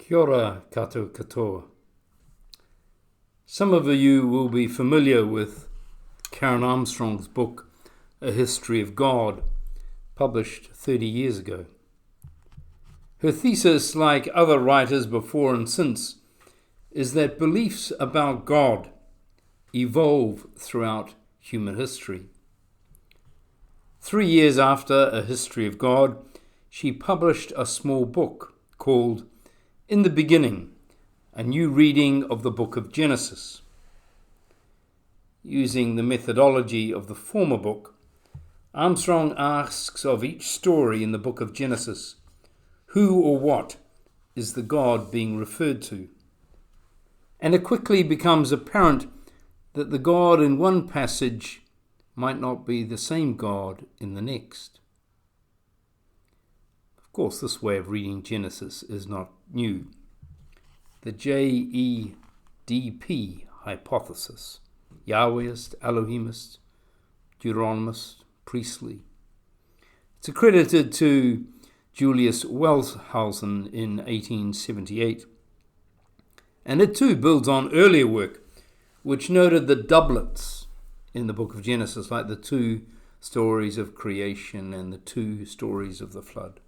Kia ora koutou katoa. Some of you will be familiar with Karen Armstrong's book, A History of God, published 30 years ago. Her thesis, like other writers before and since, is that beliefs about God evolve throughout human history. 3 years after A History of God, she published a small book called In the Beginning, a new reading of the book of Genesis. Using the methodology of the former book, Armstrong asks of each story in the book of Genesis, who or what is the God being referred to? And it quickly becomes apparent that the God in one passage might not be the same God in the next. Of course, this way of reading Genesis is not new. The JEDP hypothesis, Yahwehist, Elohimist, Deuteronomist, Priestly. It's accredited to Julius Wellhausen in 1878. And it too builds on earlier work, which noted the doublets in the book of Genesis, like the 2 stories of creation and the 2 stories of the flood.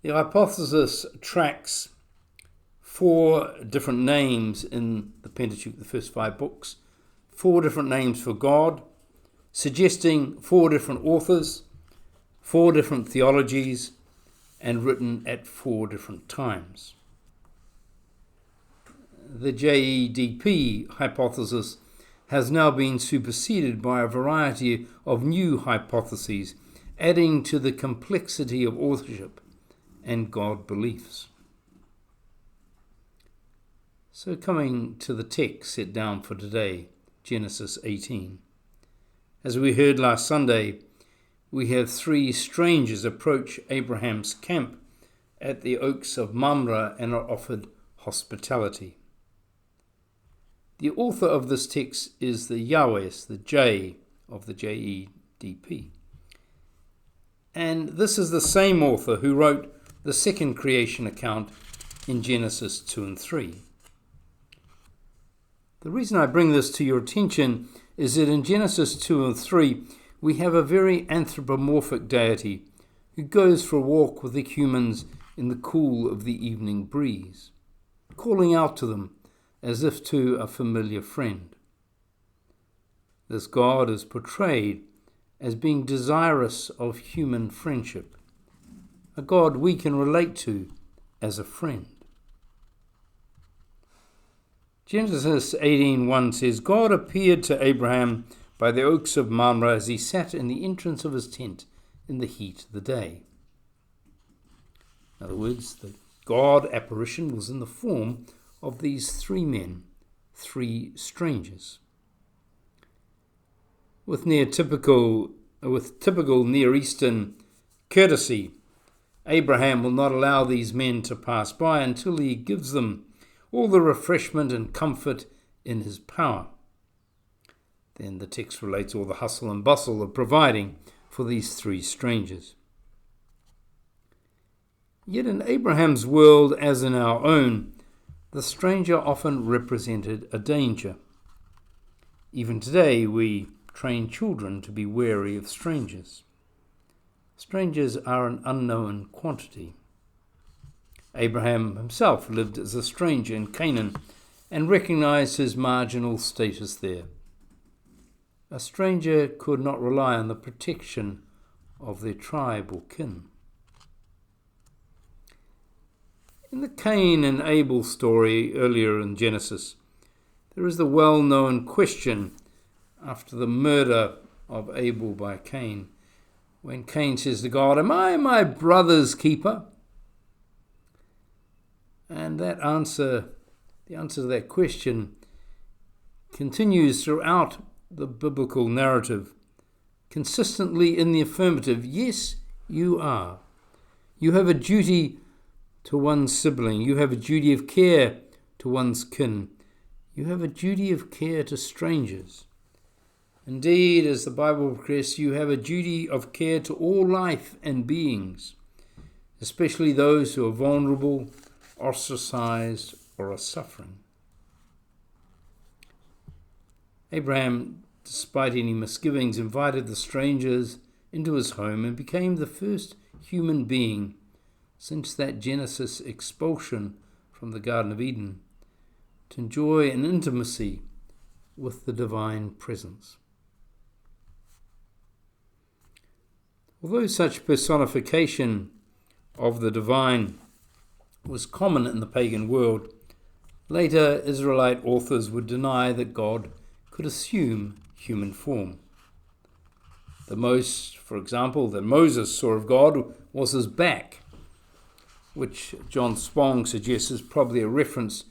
The hypothesis tracks 4 different names in the Pentateuch, the first 5 books, 4 different names for God, suggesting 4 different authors, 4 different theologies, and written at 4 different times. The JEDP hypothesis has now been superseded by a variety of new hypotheses, adding to the complexity of authorship and God beliefs. So coming to the text set down for today, Genesis 18. As we heard last Sunday, we have 3 strangers approach Abraham's camp at the Oaks of Mamre and are offered hospitality. The author of this text is the Yahwehist, the J of the JEDP. And this is the same author who wrote the second creation account in Genesis 2 and 3. The reason I bring this to your attention is that in Genesis 2 and 3, we have a very anthropomorphic deity who goes for a walk with the humans in the cool of the evening breeze, calling out to them as if to a familiar friend. This God is portrayed as being desirous of human friendship, a God we can relate to as a friend. Genesis 18:1 says, God appeared to Abraham by the oaks of Mamre as he sat in the entrance of his tent in the heat of the day. In other words, the God apparition was in the form of these 3 men, 3 strangers. With typical Near Eastern courtesy, Abraham will not allow these men to pass by until he gives them all the refreshment and comfort in his power. Then the text relates all the hustle and bustle of providing for these 3 strangers. Yet in Abraham's world, as in our own, the stranger often represented a danger. Even today, we train children to be wary of strangers. Strangers are an unknown quantity. Abraham himself lived as a stranger in Canaan and recognized his marginal status there. A stranger could not rely on the protection of their tribe or kin. In the Cain and Abel story earlier in Genesis, there is the well-known question after the murder of Abel by Cain, when Cain says to God, "Am I my brother's keeper?" And the answer to that question continues throughout the biblical narrative, consistently in the affirmative. Yes, you are. You have a duty to one's sibling. You have a duty of care to one's kin. You have a duty of care to strangers. Indeed, as the Bible requests, you have a duty of care to all life and beings. especially those who are vulnerable, ostracized, or are suffering. Abraham, despite any misgivings, invited the strangers into his home and became the first human being since that Genesis expulsion from the Garden of Eden to enjoy an intimacy with the divine presence. Although such personification of the divine was common in the pagan world, later Israelite authors would deny that God could assume human form. The most, for example, that Moses saw of God was his back, which John Spong suggests is probably a reference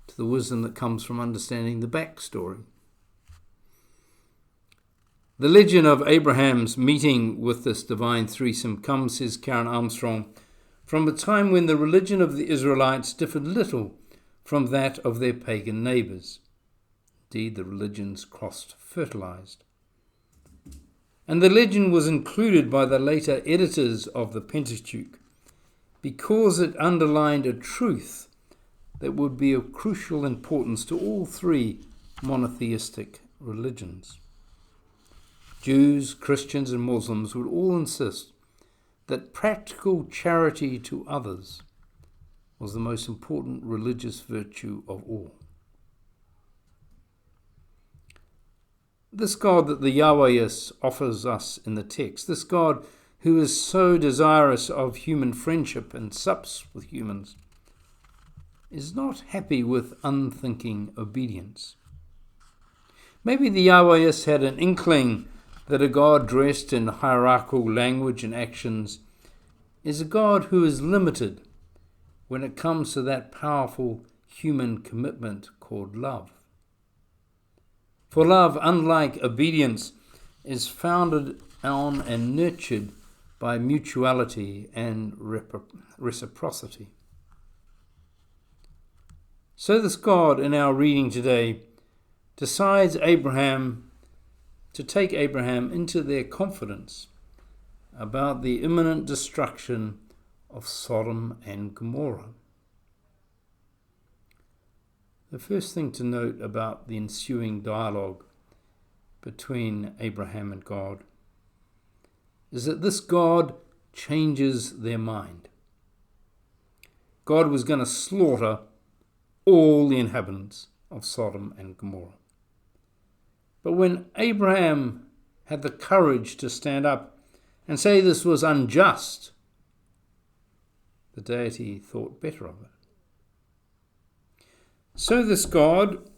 to the wisdom that comes from understanding the backstory. The legend of Abraham's meeting with this divine threesome comes, says Karen Armstrong, from a time when the religion of the Israelites differed little from that of their pagan neighbours. Indeed, the religions cross-fertilized. And the legend was included by the later editors of the Pentateuch because it underlined a truth that would be of crucial importance to all three monotheistic religions. Jews, Christians, and Muslims would all insist that practical charity to others was the most important religious virtue of all. This God that the Yahwehist offers us in the text, this God who is so desirous of human friendship and sups with humans, is not happy with unthinking obedience. Maybe the Yahwehist had an inkling that a God dressed in hierarchical language and actions is a God who is limited when it comes to that powerful human commitment called love. For love, unlike obedience, is founded on and nurtured by mutuality and reciprocity. So this God in our reading today decides to take Abraham into their confidence about the imminent destruction of Sodom and Gomorrah. The first thing to note about the ensuing dialogue between Abraham and God is that this God changes their mind. God was going to slaughter all the inhabitants of Sodom and Gomorrah. But when Abraham had the courage to stand up and say this was unjust, the deity thought better of it. So this God,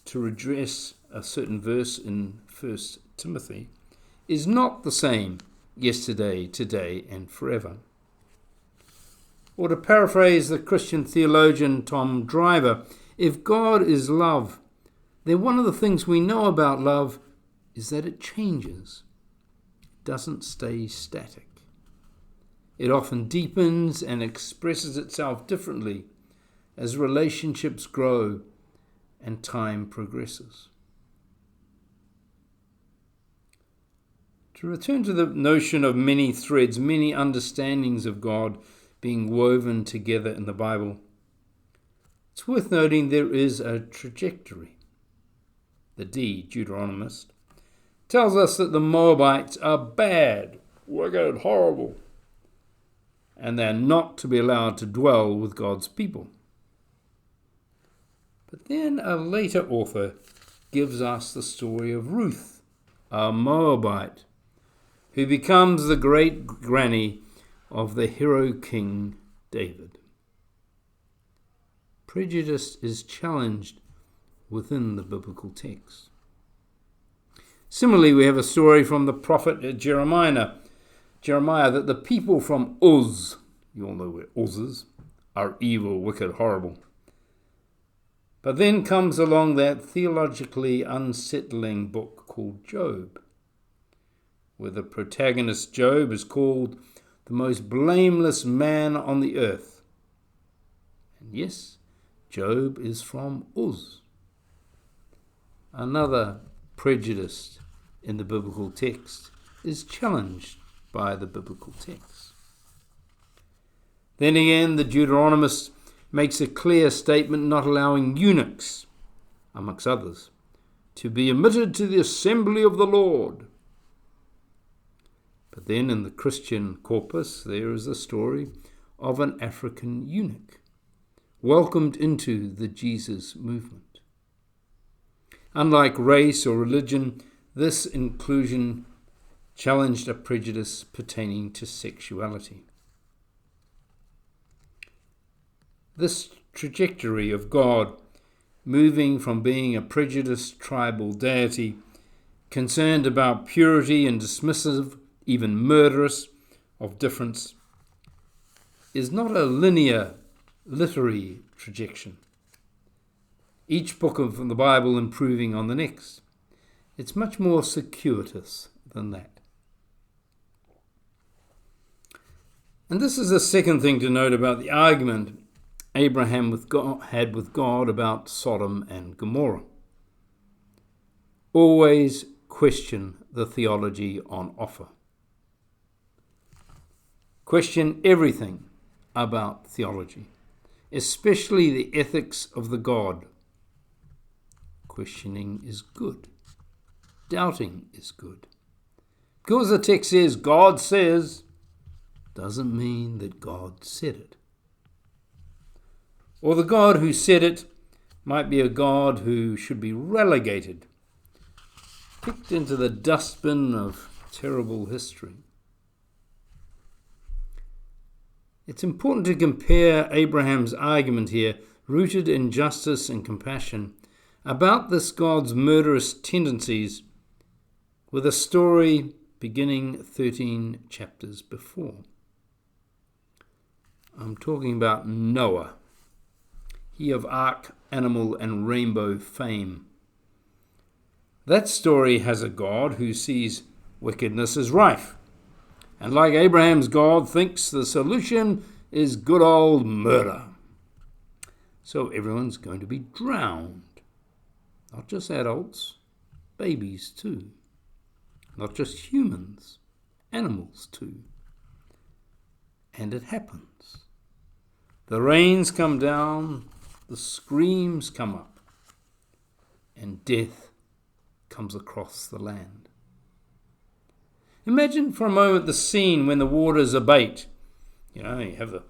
to redress a certain verse in 1 Timothy, is not the same yesterday, today, and forever. Or to paraphrase the Christian theologian Tom Driver, if God is love, then one of the things we know about love is that it changes. It doesn't stay static. It often deepens and expresses itself differently as relationships grow and time progresses. To return to the notion of many threads, many understandings of God being woven together in the Bible, it's worth noting there is a trajectory. The Deuteronomist, tells us that the Moabites are bad, wicked, horrible, and they're not to be allowed to dwell with God's people. But then a later author gives us the story of Ruth, a Moabite, who becomes the great granny of the hero king David. Prejudice is challenged within the biblical text. Similarly, we have a story from the prophet Jeremiah that the people from Uz, you all know where Uz is, are evil, wicked, horrible. But then comes along that theologically unsettling book called Job, where the protagonist Job is called the most blameless man on the earth. And yes, Job is from Uz. Another prejudice in the biblical text is challenged by the biblical text. Then again, the Deuteronomist makes a clear statement not allowing eunuchs, amongst others, to be admitted to the assembly of the Lord. But then in the Christian corpus, there is the story of an African eunuch welcomed into the Jesus movement. Unlike race or religion, this inclusion challenged a prejudice pertaining to sexuality. This trajectory of God moving from being a prejudiced tribal deity concerned about purity and dismissive, even murderous, of difference is not a linear literary trajectory, each book of the Bible improving on the next. It's much more circuitous than that. And this is the second thing to note about the argument Abraham had with God about Sodom and Gomorrah. Always question the theology on offer. Question everything about theology, especially the ethics of the God. Questioning is good. Doubting is good. Because the text says God says, doesn't mean that God said it. Or the God who said it might be a God who should be relegated, kicked into the dustbin of terrible history. It's important to compare Abraham's argument here, rooted in justice and compassion, about this God's murderous tendencies, with a story beginning 13 chapters before. I'm talking about Noah, he of ark, animal, and rainbow fame. That story has a God who sees wickedness as rife, and like Abraham's God, thinks the solution is good old murder. So everyone's going to be drowned. Not just adults, babies too. Not just humans, animals too. And it happens. The rains come down, the screams come up, and death comes across the land. Imagine for a moment the scene when the waters abate. You have the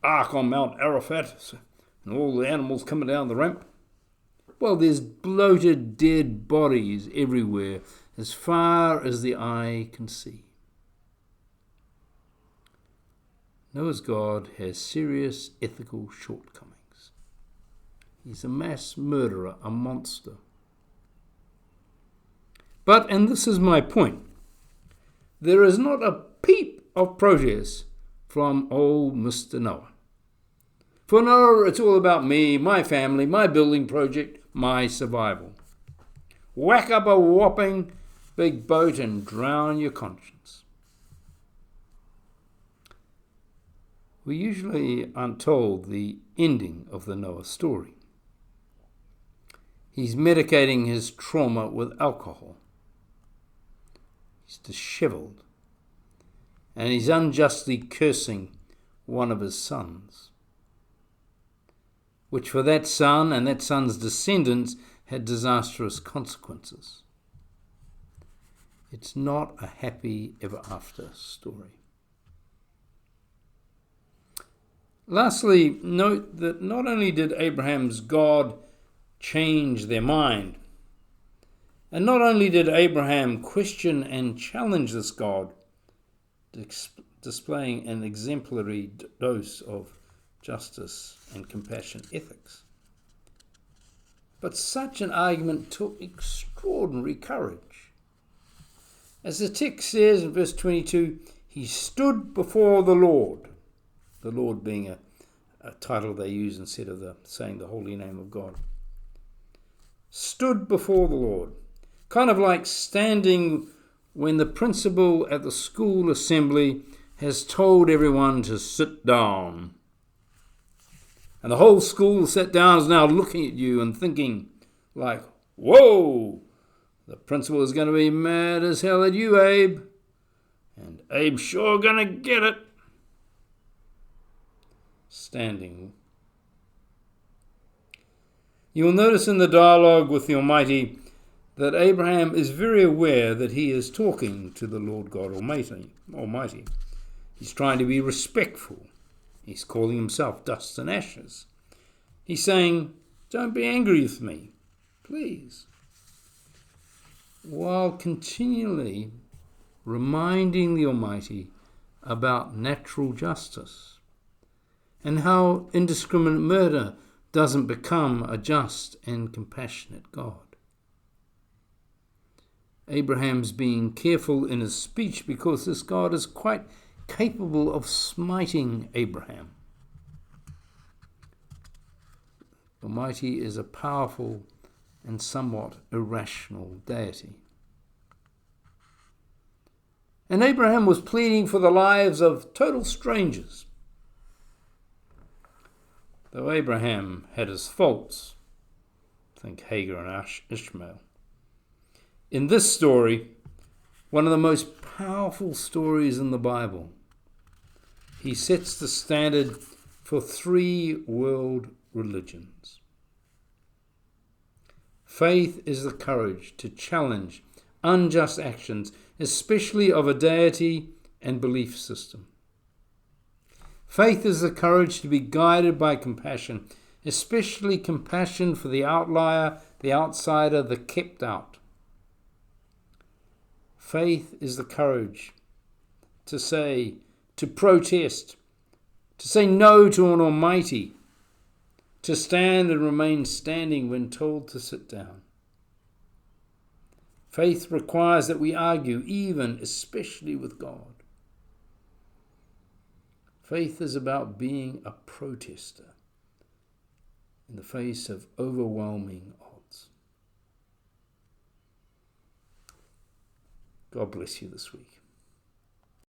ark on Mount Arafat and all the animals coming down the ramp. Well, there's bloated dead bodies everywhere as far as the eye can see. Noah's God has serious ethical shortcomings. He's a mass murderer, a monster. But, and this is my point, there is not a peep of protest from old Mr. Noah. For Noah, it's all about me, my family, my building project, my survival. Whack up a whopping big boat and drown your conscience. We usually aren't told the ending of the Noah story. He's medicating his trauma with alcohol. He's disheveled, and he's unjustly cursing one of his sons, which for that son and that son's descendants had disastrous consequences. It's not a happy ever after story. Lastly, note that not only did Abraham's God change their mind, and not only did Abraham question and challenge this God, displaying an exemplary dose of justice and compassion ethics, but such an argument took extraordinary courage. As the text says in verse 22, he stood before the Lord being a title they use instead of saying the holy name of God. Stood before the Lord. Kind of like standing when the principal at the school assembly has told everyone to sit down. And the whole school sat down is now looking at you and thinking like, whoa, the principal is going to be mad as hell at you, Abe. And Abe's sure going to get it. standing. You will notice in the dialogue with the Almighty that Abraham is very aware that he is talking to the Lord God Almighty. He's trying to be respectful. He's calling himself dust and ashes. He's saying, "Don't be angry with me, please," while continually reminding the Almighty about natural justice and how indiscriminate murder doesn't become a just and compassionate God. Abraham's being careful in his speech because this God is quite capable of smiting Abraham. The Almighty is a powerful and somewhat irrational deity. And Abraham was pleading for the lives of total strangers. Though Abraham had his faults, think Hagar and Ishmael. In this story, one of the most powerful stories in the Bible, he sets the standard for 3 world religions. Faith is the courage to challenge unjust actions, especially of a deity and belief system. Faith is the courage to be guided by compassion, especially compassion for the outlier, the outsider, the kept out. Faith is the courage to say, to protest, to say no to an Almighty, to stand and remain standing when told to sit down. Faith requires that we argue, even, especially with God. Faith is about being a protester in the face of overwhelming odds. God bless you this week.